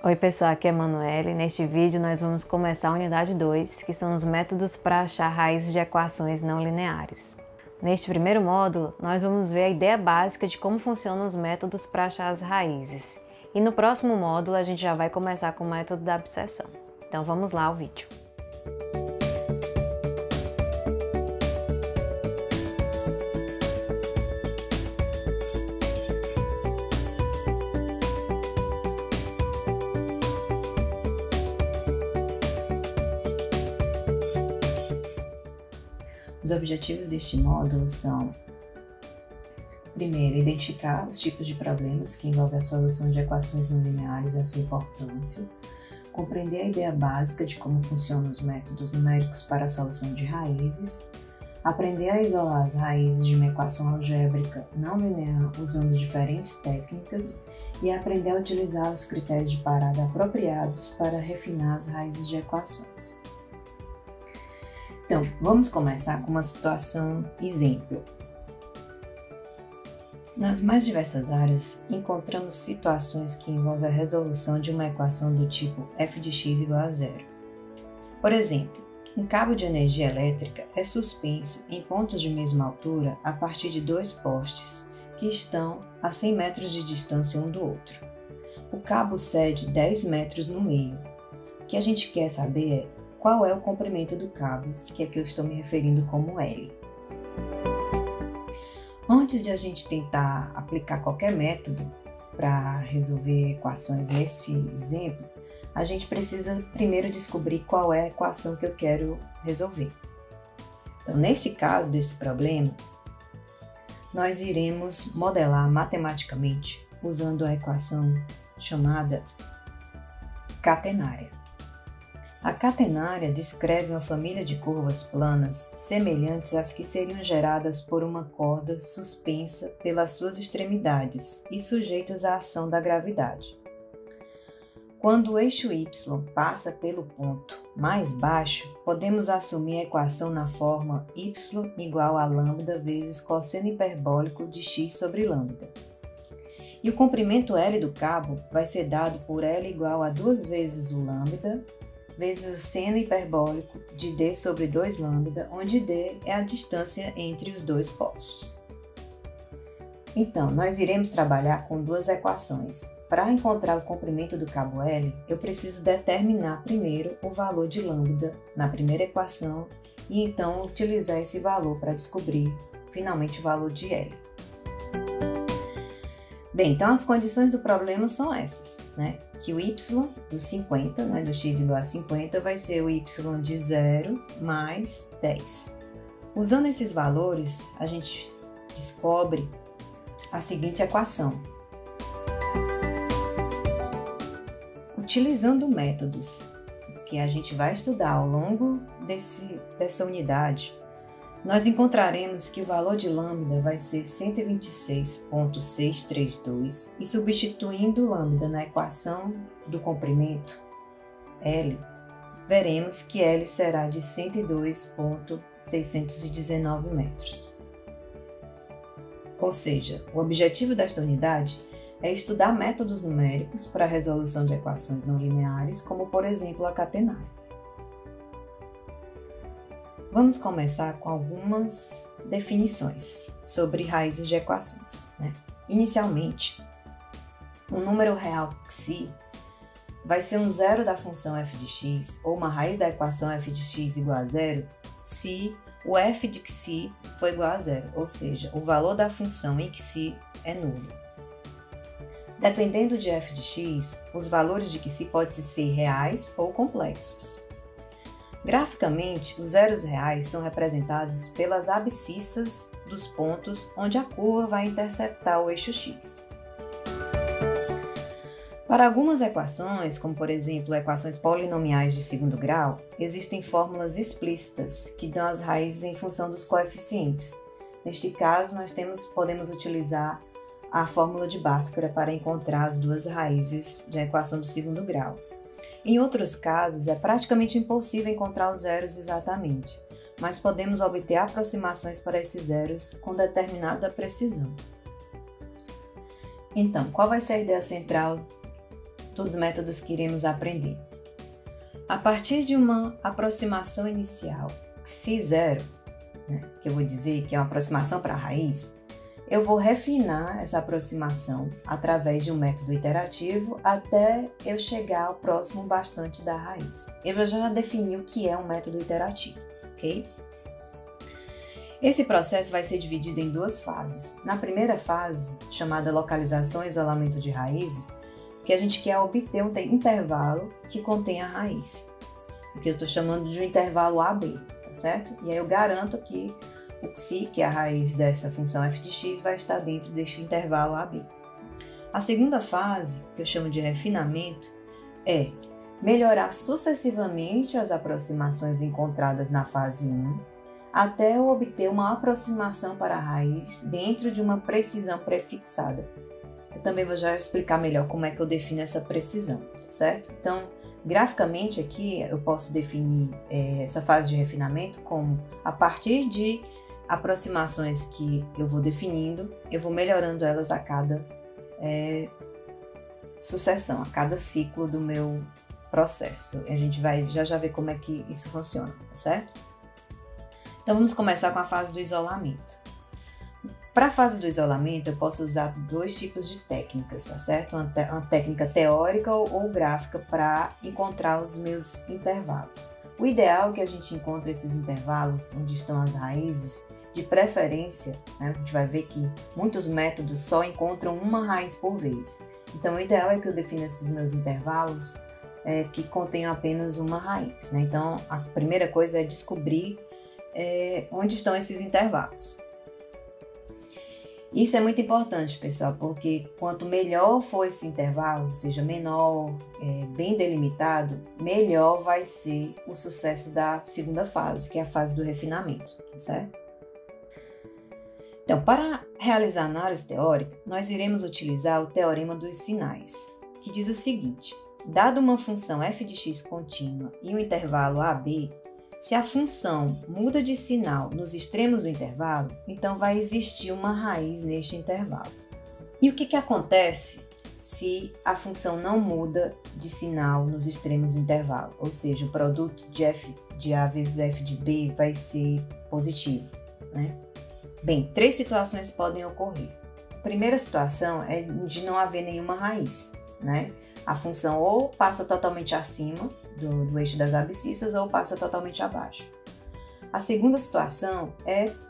Oi pessoal, aqui é a Manuela e neste vídeo nós vamos começar a unidade 2, que são os métodos para achar raízes de equações não lineares. Neste primeiro módulo, nós vamos ver a ideia básica de como funcionam os métodos para achar as raízes. E no próximo módulo a gente já vai começar com o método da abscissão. Então vamos lá ao vídeo. Os objetivos deste módulo são: primeiro, identificar os tipos de problemas que envolvem a solução de equações não lineares e a sua importância, compreender a ideia básica de como funcionam os métodos numéricos para a solução de raízes, aprender a isolar as raízes de uma equação algébrica não linear usando diferentes técnicas e aprender a utilizar os critérios de parada apropriados para refinar as raízes de equações. Então, vamos começar com uma situação exemplo. Nas mais diversas áreas, encontramos situações que envolvem a resolução de uma equação do tipo f de x igual a zero. Por exemplo, um cabo de energia elétrica é suspenso em pontos de mesma altura a partir de dois postes que estão a 100 metros de distância um do outro. O cabo cede 10 metros no meio. O que a gente quer saber é qual é o comprimento do cabo, que aqui eu estou me referindo como L. Antes de a gente tentar aplicar qualquer método para resolver equações nesse exemplo, a gente precisa primeiro descobrir qual é a equação que eu quero resolver. Então, neste caso desse problema, nós iremos modelar matematicamente usando a equação chamada catenária. A catenária descreve uma família de curvas planas semelhantes às que seriam geradas por uma corda suspensa pelas suas extremidades e sujeitas à ação da gravidade. Quando o eixo y passa pelo ponto mais baixo, podemos assumir a equação na forma y igual a lambda vezes cosseno hiperbólico de x sobre lambda. E o comprimento L do cabo vai ser dado por L igual a 2 vezes o lambda vezes o seno hiperbólico de d sobre 2 lambda, onde d é a distância entre os dois postes. Então, nós iremos trabalhar com duas equações. Para encontrar o comprimento do cabo L, eu preciso determinar primeiro o valor de lambda na primeira equação e então utilizar esse valor para descobrir finalmente o valor de L. Bem, então as condições do problema são essas, né? Que o y do 50, né, do x igual a 50, vai ser o y de 0 mais 10. Usando esses valores, a gente descobre a seguinte equação. Utilizando métodos que a gente vai estudar ao longo dessa unidade, nós encontraremos que o valor de lambda vai ser 126,632 e substituindo lambda na equação do comprimento L, veremos que L será de 102,619 metros. Ou seja, o objetivo desta unidade é estudar métodos numéricos para a resolução de equações não lineares, como por exemplo a catenária. Vamos começar com algumas definições sobre raízes de equações, né? Inicialmente, um número real xi vai ser um zero da função f de x ou uma raiz da equação f de x igual a zero se o f de xi for igual a zero, ou seja, o valor da função em xi é nulo. Dependendo de f de x, os valores de xi podem ser reais ou complexos. Graficamente, os zeros reais são representados pelas abscissas dos pontos onde a curva vai interceptar o eixo x. Para algumas equações, como por exemplo equações polinomiais de segundo grau, existem fórmulas explícitas que dão as raízes em função dos coeficientes. Neste caso, nós podemos utilizar a fórmula de Bhaskara para encontrar as duas raízes de equação do segundo grau. Em outros casos, é praticamente impossível encontrar os zeros exatamente, mas podemos obter aproximações para esses zeros com determinada precisão. Então, qual vai ser a ideia central dos métodos que iremos aprender. A partir de uma aproximação inicial, C0, que eu vou dizer que é uma aproximação para a raiz, eu vou refinar essa aproximação através de um método iterativo até eu chegar ao próximo bastante da raiz. Eu já defini o que é um método iterativo, ok? Esse processo vai ser dividido em duas fases. Na primeira fase, chamada localização e isolamento de raízes, que a gente quer obter um intervalo que contém a raiz, que eu estou chamando de um intervalo AB, tá certo? E aí eu garanto que o psi, que é a raiz dessa função f de x, vai estar dentro deste intervalo AB. A segunda fase, que eu chamo de refinamento, é melhorar sucessivamente as aproximações encontradas na fase 1, até eu obter uma aproximação para a raiz dentro de uma precisão prefixada. Eu também vou já explicar melhor como é que eu defino essa precisão, tá certo? Então, graficamente aqui eu posso definir essa fase de refinamento como, a partir de aproximações que eu vou definindo, eu vou melhorando elas a cada sucessão, a cada ciclo do meu processo. A gente vai já ver como é que isso funciona, tá certo? Então vamos começar com a fase do isolamento. Para a fase do isolamento, eu posso usar dois tipos de técnicas, tá certo? Uma técnica teórica ou gráfica para encontrar os meus intervalos. O ideal é que a gente encontre esses intervalos onde estão as raízes, de preferência, a gente vai ver que muitos métodos só encontram uma raiz por vez. Então, o ideal é que eu defina esses meus intervalos que contenham apenas uma raiz, né? Então, a primeira coisa é descobrir onde estão esses intervalos. Isso é muito importante, pessoal, porque quanto melhor for esse intervalo, seja menor, bem delimitado, melhor vai ser o sucesso da segunda fase, que é a fase do refinamento, certo? Então, para realizar a análise teórica, nós iremos utilizar o teorema dos sinais, que diz o seguinte: dado uma função f de x contínua e um intervalo AB, se a função muda de sinal nos extremos do intervalo, então vai existir uma raiz neste intervalo. E o que acontece se a função não muda de sinal nos extremos do intervalo? Ou seja, o produto de f de A vezes f de B vai ser positivo, né? Bem, três situações podem ocorrer. A primeira situação é de não haver nenhuma raiz, né? A função ou passa totalmente acima do eixo das abscissas ou passa totalmente abaixo. A segunda situação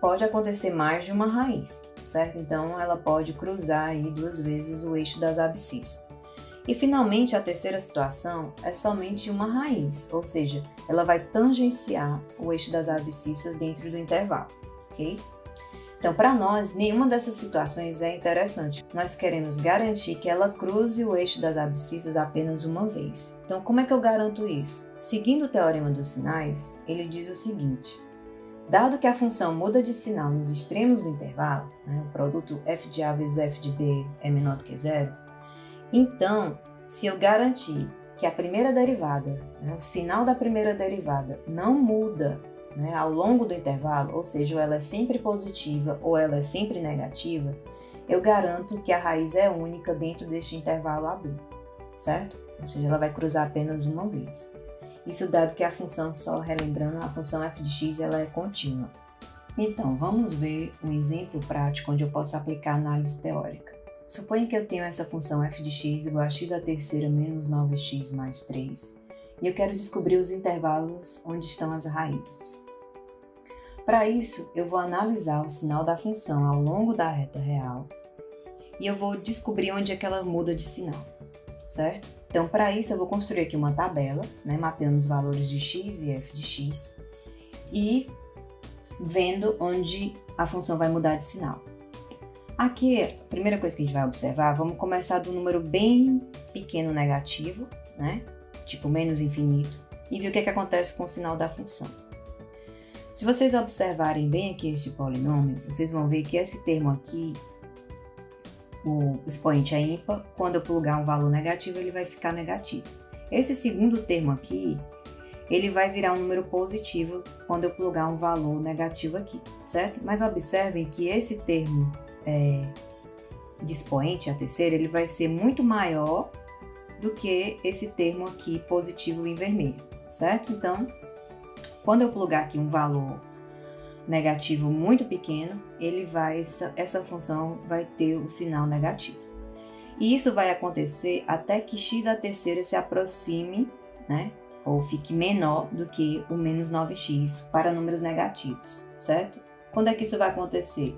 pode acontecer mais de uma raiz, certo? Então, ela pode cruzar aí duas vezes o eixo das abscissas. E, finalmente, a terceira situação é somente uma raiz, ou seja, ela vai tangenciar o eixo das abscissas dentro do intervalo, ok? Então, para nós, nenhuma dessas situações é interessante. Nós queremos garantir que ela cruze o eixo das abscissas apenas uma vez. Então, como é que eu garanto isso? Seguindo o teorema dos sinais, ele diz o seguinte: dado que a função muda de sinal nos extremos do intervalo, né, o produto f de A vezes f de B é menor do que zero, então, se eu garantir que a primeira derivada, né, o sinal da primeira derivada não muda, né, ao longo do intervalo, ou seja, ou ela é sempre positiva ou ela é sempre negativa, eu garanto que a raiz é única dentro deste intervalo AB, certo? Ou seja, ela vai cruzar apenas uma vez. Isso dado que a função, só relembrando, a função f de x ela é contínua. Então, vamos ver um exemplo prático onde eu posso aplicar análise teórica. Suponha que eu tenho essa função f de x igual a x à terceira menos 9x mais 3, e eu quero descobrir os intervalos onde estão as raízes. Para isso, eu vou analisar o sinal da função ao longo da reta real e eu vou descobrir onde é que ela muda de sinal, certo? Então, para isso, eu vou construir aqui uma tabela, né, mapeando os valores de x e f de x e vendo onde a função vai mudar de sinal. Aqui, a primeira coisa que a gente vai observar, vamos começar do número bem pequeno negativo, né? Tipo menos infinito, e ver o que acontece com o sinal da função. Se vocês observarem bem aqui este polinômio, vocês vão ver que esse termo aqui, o expoente é ímpar, quando eu plugar um valor negativo, ele vai ficar negativo. Esse segundo termo aqui, ele vai virar um número positivo quando eu plugar um valor negativo aqui, certo? Mas observem que esse termo de expoente, a terceira, ele vai ser muito maior do que esse termo aqui positivo em vermelho, certo? Então, quando eu plugar aqui um valor negativo muito pequeno, essa função vai ter o sinal negativo. E isso vai acontecer até que x à terceira se aproxime, né? Ou fique menor do que o menos 9x para números negativos, certo? Quando é que isso vai acontecer?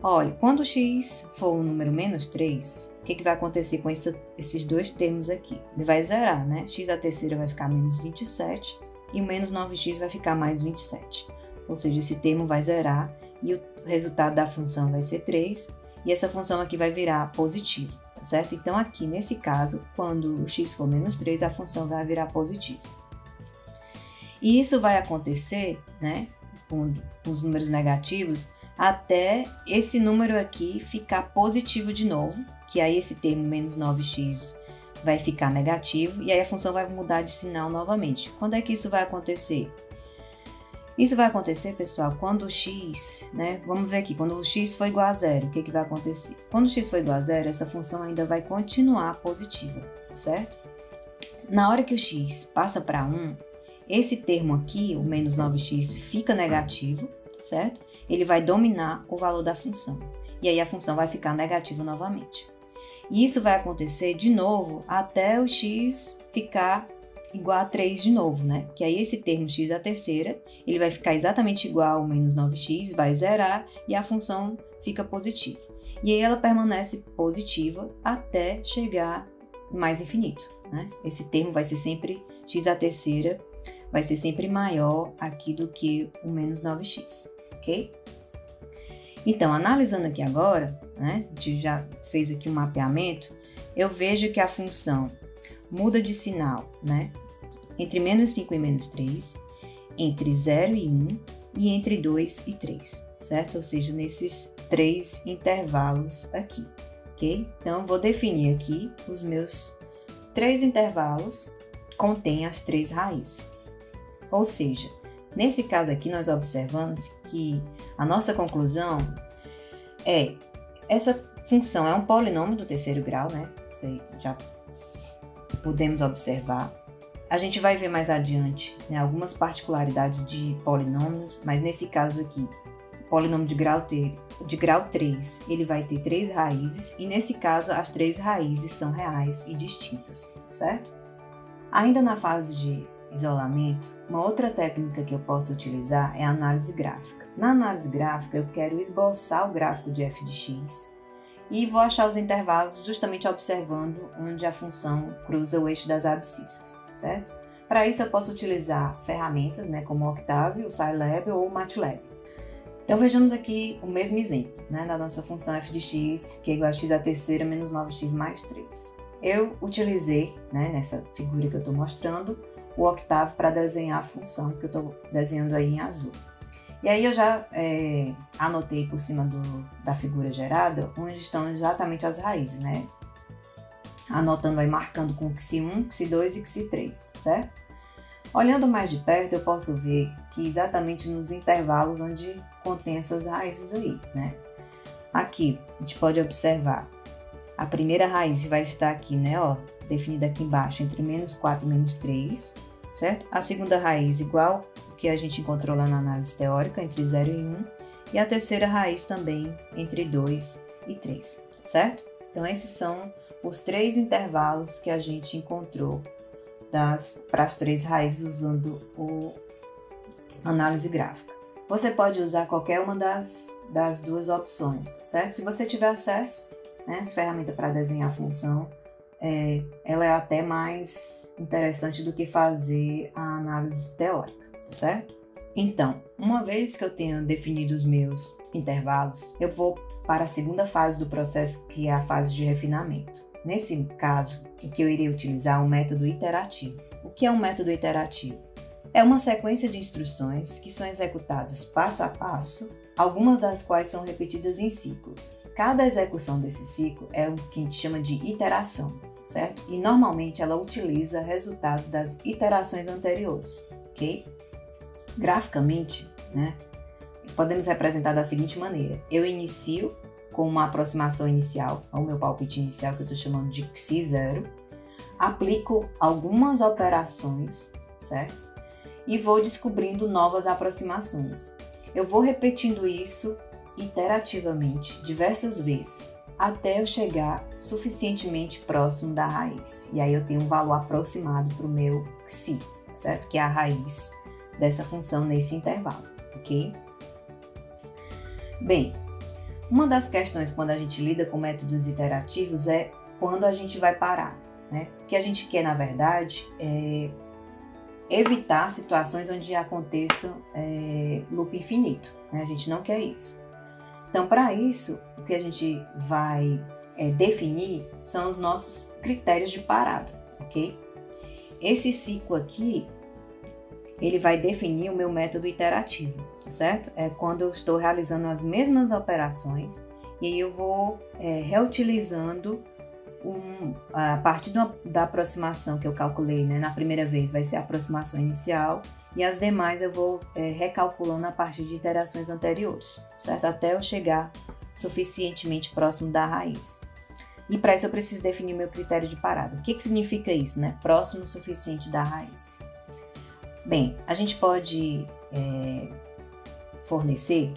Olha, quando x for um número menos 3, o que vai acontecer com esses dois termos aqui? Ele vai zerar, né? X à terceira vai ficar menos 27 e o menos 9x vai ficar mais 27. Ou seja, esse termo vai zerar e o resultado da função vai ser 3 e essa função aqui vai virar positivo, tá certo? Então, aqui nesse caso, quando o x for menos 3, a função vai virar positiva. E isso vai acontecer, né, com os números negativos, até esse número aqui ficar positivo de novo, que aí esse termo menos 9x vai ficar negativo, e aí a função vai mudar de sinal novamente. Quando é que isso vai acontecer? Isso vai acontecer, pessoal, quando o x, né, vamos ver aqui, quando o x for igual a zero, o que vai acontecer? Quando o x for igual a zero, essa função ainda vai continuar positiva, certo? Na hora que o x passa para 1, esse termo aqui, o menos 9x, fica negativo, certo? Ele vai dominar o valor da função. E aí a função vai ficar negativa novamente. E isso vai acontecer de novo até o x ficar igual a 3 de novo, né? Que aí esse termo x à terceira, ele vai ficar exatamente igual ao menos 9x, vai zerar e a função fica positiva. E aí ela permanece positiva até chegar mais infinito, né? Esse termo vai ser sempre x à terceira, vai ser sempre maior aqui do que o menos 9x, ok? Então, analisando aqui agora, né, a gente já fez aqui um mapeamento, eu vejo que a função muda de sinal, né, entre menos 5 e menos 3, entre 0 e 1 e entre 2 e 3, certo? Ou seja, nesses 3 intervalos aqui, ok? Então, eu vou definir aqui os meus 3 intervalos, contém as 3 raízes. Ou seja, nesse caso aqui, nós observamos que a nossa conclusão é essa função é um polinômio do terceiro grau, né? Isso aí já podemos observar. A gente vai ver mais adiante, né, algumas particularidades de polinômios, mas nesse caso aqui, o polinômio de grau 3, ele vai ter 3 raízes e nesse caso as 3 raízes são reais e distintas, certo? Ainda na fase de isolamento, uma outra técnica que eu posso utilizar é a análise gráfica. Na análise gráfica, eu quero esboçar o gráfico de f de x e vou achar os intervalos justamente observando onde a função cruza o eixo das abscissas, certo? Para isso, eu posso utilizar ferramentas, né, como o Octave, o Scilab ou o MATLAB. Então, vejamos aqui o mesmo exemplo, né, da nossa função f de x, que é igual a x à terceira menos 9x mais 3. Eu utilizei, né, nessa figura que eu estou mostrando, o Octave para desenhar a função que eu estou desenhando aí em azul. E aí eu já anotei por cima da figura gerada onde estão exatamente as raízes, né? Anotando aí, marcando com xi1, xi2 e xi3, tá certo? Olhando mais de perto, eu posso ver que exatamente nos intervalos onde contém essas raízes aí, né? Aqui, a gente pode observar, a primeira raiz vai estar aqui, né, ó, definida aqui embaixo, entre menos 4 e menos 3, certo? A segunda raiz igual o que a gente encontrou lá na análise teórica, entre 0 e 1, e a terceira raiz também entre 2 e 3, certo? Então, esses são os 3 intervalos que a gente encontrou para as 3 raízes usando a análise gráfica. Você pode usar qualquer uma das duas opções, tá certo? Se você tiver acesso, né, essa ferramenta para desenhar a função, ela é até mais interessante do que fazer a análise teórica, tá certo? Então, uma vez que eu tenho definido os meus intervalos, eu vou para a segunda fase do processo, que é a fase de refinamento. Nesse caso, o que eu irei utilizar é um método iterativo. O que é um método iterativo? É uma sequência de instruções que são executadas passo a passo, algumas das quais são repetidas em ciclos. Cada execução desse ciclo é o que a gente chama de iteração, certo? E normalmente ela utiliza resultado das iterações anteriores, ok? Graficamente, né, podemos representar da seguinte maneira. Eu inicio com uma aproximação inicial, ao meu palpite inicial, que eu estou chamando de xi0. aplico algumas operações, certo? E vou descobrindo novas aproximações. Eu vou repetindo isso iterativamente, diversas vezes, até eu chegar suficientemente próximo da raiz. E aí eu tenho um valor aproximado para o meu xi, certo? Que é a raiz dessa função nesse intervalo, ok? Bem, uma das questões quando a gente lida com métodos iterativos é quando a gente vai parar, né? O que a gente quer, na verdade, é evitar situações onde aconteça loop infinito, né? A gente não quer isso. Então, para isso, o que a gente vai definir são os nossos critérios de parada, ok? Esse ciclo aqui, ele vai definir o meu método iterativo, certo? É quando eu estou realizando as mesmas operações e aí eu vou reutilizando a partir da aproximação que eu calculei, né? Na primeira vez vai ser a aproximação inicial e as demais eu vou recalculando a partir de iterações anteriores, certo? Até eu chegar suficientemente próximo da raiz. E para isso eu preciso definir meu critério de parada. O que significa isso, né? Próximo o suficiente da raiz. Bem, a gente pode fornecer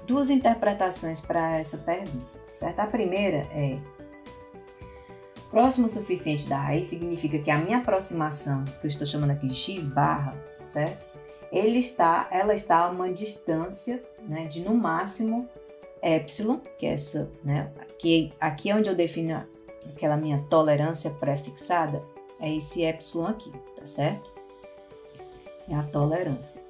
duas interpretações para essa pergunta, certo? A primeira é: próximo o suficiente da raiz significa que a minha aproximação, que eu estou chamando aqui de x barra, certo? Ela está a uma distância, né, de no máximo epsilon, que é essa, né? Aqui é onde eu defino aquela minha tolerância pré-fixada, é esse epsilon aqui, tá certo? É a tolerância.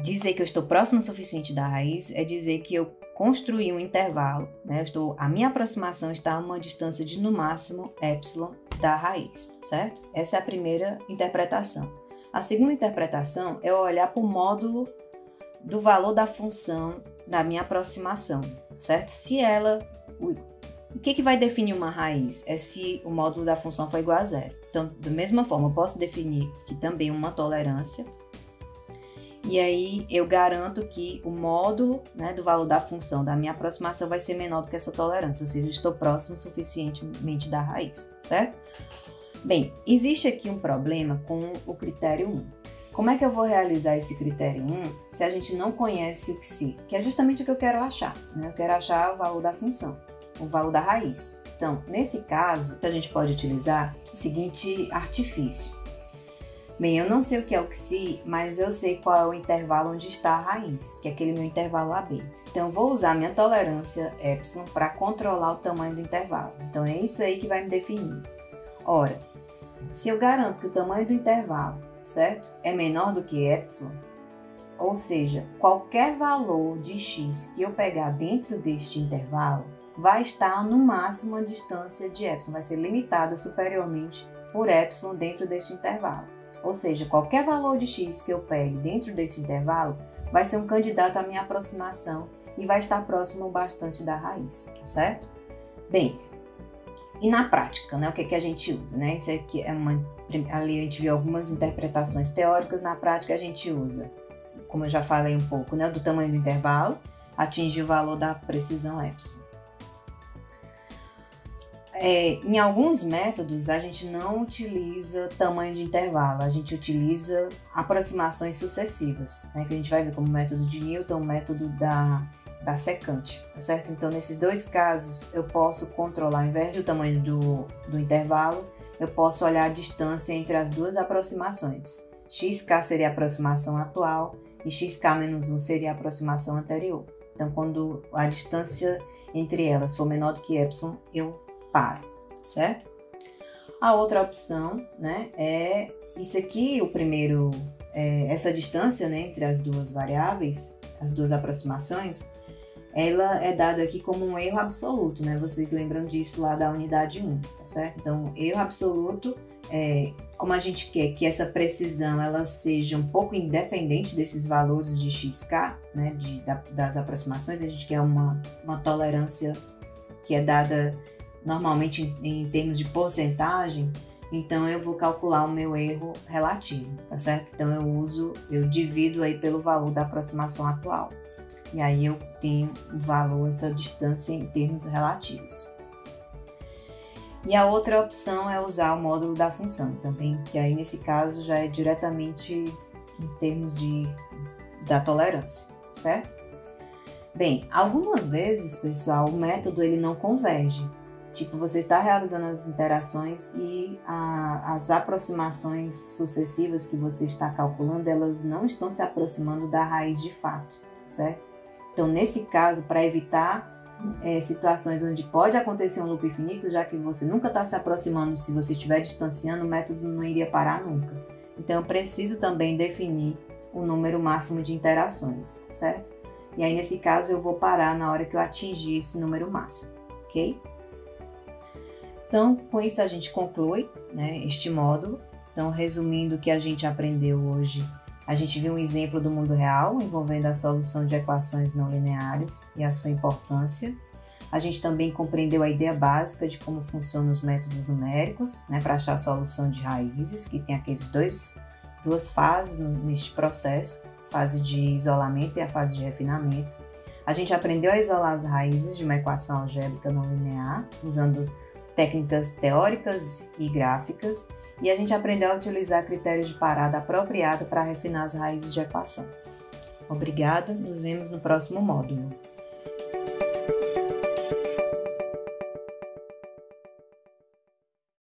Dizer que eu estou próximo o suficiente da raiz é dizer que eu construí um intervalo, né? A minha aproximação está a uma distância de no máximo epsilon da raiz, certo? Essa é a primeira interpretação. A segunda interpretação é olhar para o módulo do valor da função da minha aproximação, certo? O que vai definir uma raiz? É se o módulo da função for igual a zero. Então, da mesma forma, eu posso definir aqui também uma tolerância. E aí eu garanto que o módulo, né, do valor da função da minha aproximação vai ser menor do que essa tolerância, ou seja, eu estou próximo suficientemente da raiz, certo? Bem, existe aqui um problema com o critério 1. Como é que eu vou realizar esse critério 1 se a gente não conhece o xi? Que é justamente o que eu quero achar, né? Eu quero achar o valor da função, o valor da raiz. Então, nesse caso, a gente pode utilizar o seguinte artifício. Bem, eu não sei o que é o xi, mas eu sei qual é o intervalo onde está a raiz, que é aquele meu intervalo AB. Então, eu vou usar minha tolerância epsilon para controlar o tamanho do intervalo. Então, é isso aí que vai me definir. Ora, se eu garanto que o tamanho do intervalo, certo, é menor do que epsilon, ou seja, qualquer valor de x que eu pegar dentro deste intervalo vai estar no máximo a distância de epsilon, vai ser limitada superiormente por epsilon dentro deste intervalo. Ou seja, qualquer valor de x que eu pegue dentro desse intervalo vai ser um candidato à minha aproximação e vai estar próximo bastante da raiz, certo? Bem, e na prática, né, o que a gente usa, né? Isso aqui ali a gente viu algumas interpretações teóricas, na prática a gente usa, como eu já falei um pouco, né, do tamanho do intervalo, atingir o valor da precisão epsilon. Em alguns métodos, a gente não utiliza tamanho de intervalo, a gente utiliza aproximações sucessivas, né, que a gente vai ver como método de Newton, o método da secante, tá certo? Então, nesses dois casos, eu posso controlar, ao invés do tamanho do intervalo, eu posso olhar a distância entre as duas aproximações. Xk seria a aproximação atual e xk-1 seria a aproximação anterior. Então, quando a distância entre elas for menor do que epsilon, eu paro, certo? A outra opção, né, é isso aqui, essa distância, né, entre as duas variáveis, as duas aproximações, ela é dada aqui como um erro absoluto, né? Vocês lembram disso lá da unidade 1, tá certo? Então, erro absoluto, como a gente quer que essa precisão ela seja um pouco independente desses valores de xk, né, das aproximações, a gente quer uma tolerância que é dada normalmente em termos de porcentagem, então eu vou calcular o meu erro relativo, tá certo? Então eu divido aí pelo valor da aproximação atual. e aí eu tenho o valor, essa distância em termos relativos. E a outra opção é usar o módulo da função também, que aí nesse caso já é diretamente em termos da tolerância, certo? Bem, algumas vezes, pessoal, o método ele não converge. Tipo, você está realizando as interações e as aproximações sucessivas que você está calculando, elas não estão se aproximando da raiz de fato, certo? Então, nesse caso, para evitar situações onde pode acontecer um loop infinito, já que você nunca está se aproximando, se você estiver distanciando, o método não iria parar nunca. Então, eu preciso também definir o número máximo de interações, certo? E aí, nesse caso, eu vou parar na hora que eu atingir esse número máximo, ok? Então, com isso a gente conclui, né, este módulo. Então, resumindo o que a gente aprendeu hoje, a gente viu um exemplo do mundo real envolvendo a solução de equações não lineares e a sua importância. A gente também compreendeu a ideia básica de como funcionam os métodos numéricos, né, para achar a solução de raízes, que tem aqueles duas fases neste processo, a fase de isolamento e a fase de refinamento. A gente aprendeu a isolar as raízes de uma equação algébrica não linear, usando técnicas teóricas e gráficas, e a gente aprendeu a utilizar critérios de parada apropriado para refinar as raízes de equação. Obrigada, nos vemos no próximo módulo.